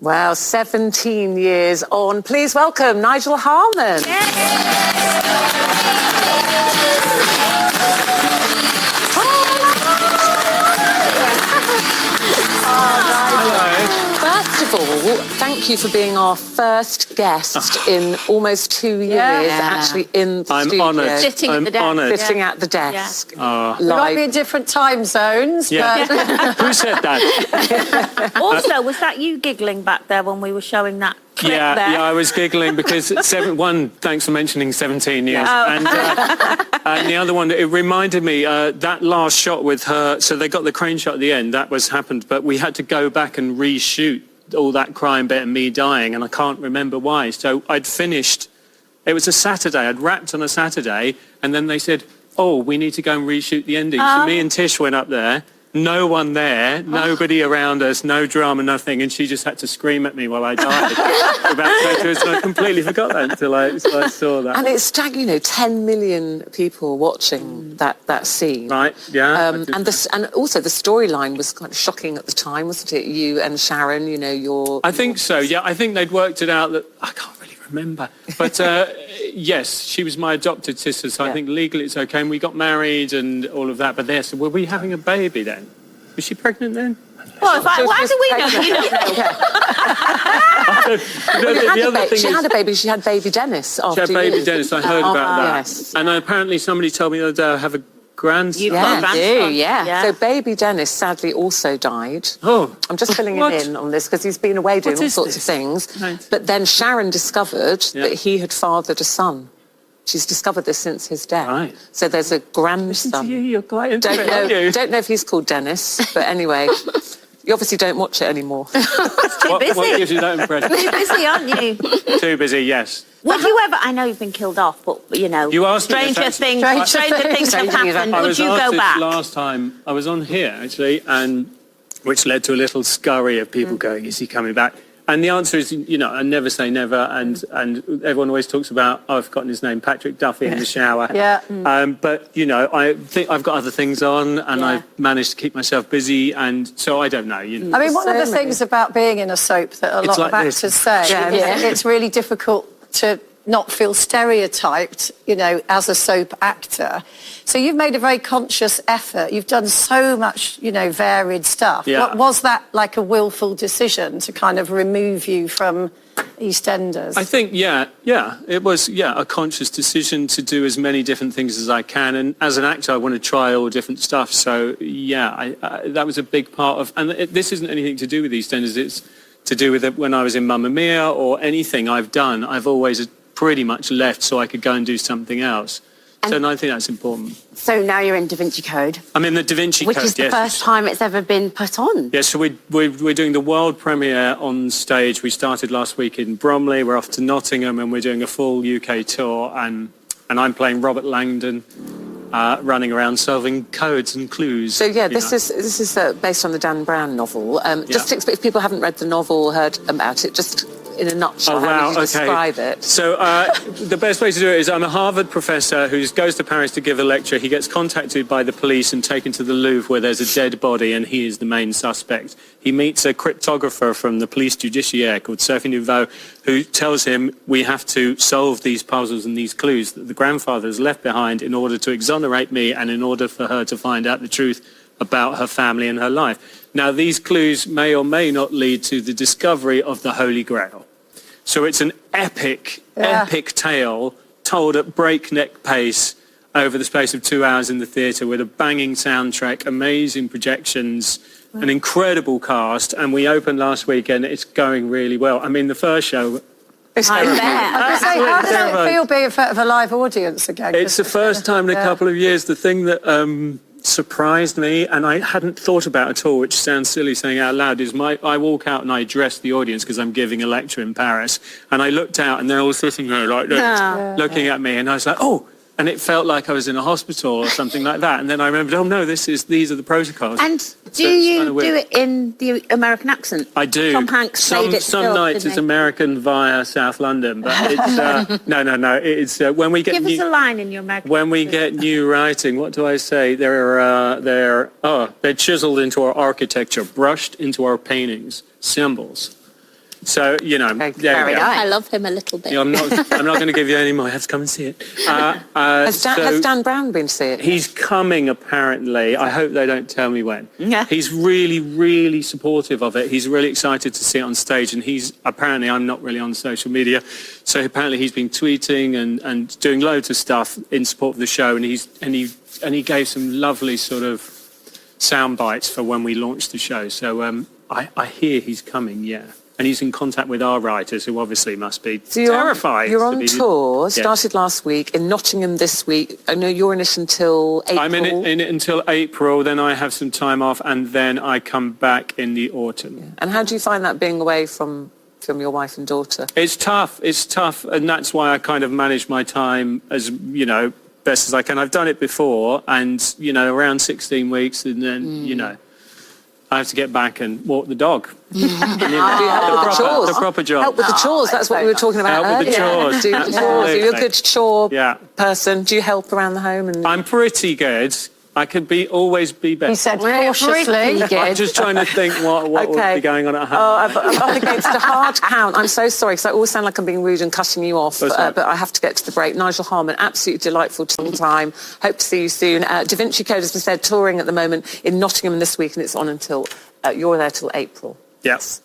Wow, 17 years on. Please welcome Nigel Harman. First of all, thank you for being our first guest in almost 2 years, actually in the studio. I'm honoured. Sitting at the desk. Sitting at the desk. Yeah. We might be in different time zones, but... Who said that? Also, was that you giggling back there when we were showing that clip there? Yeah, I was giggling because thanks for mentioning 17 years. And the other one, it reminded me, that last shot with her, so they got the crane shot at the end, that happened, but we had to go back and reshoot all that crying bit and me dying, and I can't remember why. So I'd finished, it was a Saturday, I'd wrapped on a Saturday, and then they said, oh, we need to go and reshoot the ending. So me and Tish went up there, no one there, nobody around us, no drama, nothing, and she just had to scream at me while I died about 2 hours, and I completely forgot that until I saw that. And it's 10 million people watching that scene. Right, yeah. And also the storyline was kind of shocking at the time, wasn't it? You and Sharon, you know, your... I think so, yeah. I think they'd worked it out that... I can't really remember. But yes, she was my adopted sister, so I think legally it's okay. And we got married and all of that. But so were we having a baby then? Was she pregnant then? Well, how do we know? She had a baby. She had baby Dennis after She had baby Dennis. I heard about that. Yes. And apparently somebody told me the other day I have a grandson. Yeah. So baby Dennis sadly also died. Oh. I'm just filling him in on this because he's been away doing all sorts of things. Right. But then Sharon discovered that he had fathered a son. She's discovered this since his death. Right. So there's a grandson. You're quite into it, aren't you? Don't know if he's called Dennis, but anyway, you obviously don't watch it anymore. Too busy. What gives you that impression? Too busy, aren't you? Too busy, yes. Would you ever? I know you've been killed off, but you know, stranger things have happened. Would you go back? Last time I was on here actually, and which led to a little scurry of people going, "Is he coming back?" And the answer is, you know, I never say never. And everyone always talks about, oh, I've forgotten his name, Patrick Duffy in the shower. But, you know, I think I've got other things on and I've managed to keep myself busy. And so I don't know. You know. I mean, one of the things about being in a soap that a lot of actors say is it's really difficult to not feel stereotyped, you know, as a soap actor. So you've made a very conscious effort. You've done so much, you know, varied stuff. Yeah. Was that like a willful decision to kind of remove you from EastEnders? I think, it was, a conscious decision to do as many different things as I can. And as an actor, I want to try all different stuff. So, that was a big part of... And this isn't anything to do with EastEnders. It's to do with it when I was in Mamma Mia or anything I've done. I've always pretty much left so I could go and do something else. So I think that's important. So now you're in Da Vinci Code. I'm in the Da Vinci Code, which is the first time it's ever been put on. Yes, so we're doing the world premiere on stage. We started last week in Bromley. We're off to Nottingham and we're doing a full UK tour. And I'm playing Robert Langdon, running around solving codes and clues. So this is based on the Dan Brown novel. Just to, if people haven't read the novel or heard about it, just in a nutshell, how would you describe it? So the best way to do it is I'm a Harvard professor who goes to Paris to give a lecture. He gets contacted by the police and taken to the Louvre where there's a dead body and he is the main suspect. He meets a cryptographer from the police judiciaire called Sophie Nouveau who tells him we have to solve these puzzles and these clues that the grandfather has left behind in order to exonerate me and in order for her to find out the truth about her family and her life. Now, these clues may or may not lead to the discovery of the Holy Grail. So it's an epic tale told at breakneck pace over the space of 2 hours in the theatre with a banging soundtrack, amazing projections, an incredible cast. And we opened last weekend. It's going really well. I mean, the first show... How does it feel being in front of a live audience again? It's the first time in a couple of years. The thing that surprised me and I hadn't thought about at all, which sounds silly saying out loud, is I walk out and I address the audience because I'm giving a lecture in Paris, and I looked out and they're all sitting there like looking at me, and I was like, oh. And it felt like I was in a hospital or something like that. And then I remembered, oh no, these are the protocols. And do you do it in the American accent? I do. Tom Hanks played it some nights it's American via South London, but it's no. It's when we get give us a line in your American. When we get new writing, what do I say? They're chiseled into our architecture, brushed into our paintings, symbols. So, you know, Okay, there very we go. nice. I love him a little bit. Yeah, I'm not going to give you any more. You have to come and see it. Has Dan Brown been to see it? He's coming, apparently. I hope they don't tell me when. Yeah. He's really, really supportive of it. He's really excited to see it on stage. And he's, apparently, I'm not really on social media, so apparently he's been tweeting and doing loads of stuff in support of the show. And he gave some lovely sort of sound bites for when we launched the show. So I hear he's coming, yeah. And he's in contact with our writers, who obviously must be terrified. You're on tour, started last week, in Nottingham this week. I know you're in it until April. I'm in it until April, then I have some time off, and then I come back in the autumn. Yeah. And how do you find that, being away from your wife and daughter? It's tough, and that's why I kind of manage my time as, you know, best as I can. I've done it before, and, you know, around 16 weeks, and then, you know, I have to get back and walk the dog. Do you help with the chores? The proper job. Help with the chores, that's what we were talking about earlier. Help with the chores. Do the chores. You're a good chore person. Do you help around the home? I'm pretty good. I could always be better. He said cautiously. I'm just trying to think what would be going on at home. I'm up against a hard count. I'm so sorry, because I always sound like I'm being rude and cutting you off, but I have to get to the break. Nigel Harman, absolutely delightful time. Hope to see you soon. Da Vinci Code, as we said, touring at the moment in Nottingham this week, and it's on until, you're there till April. Yes.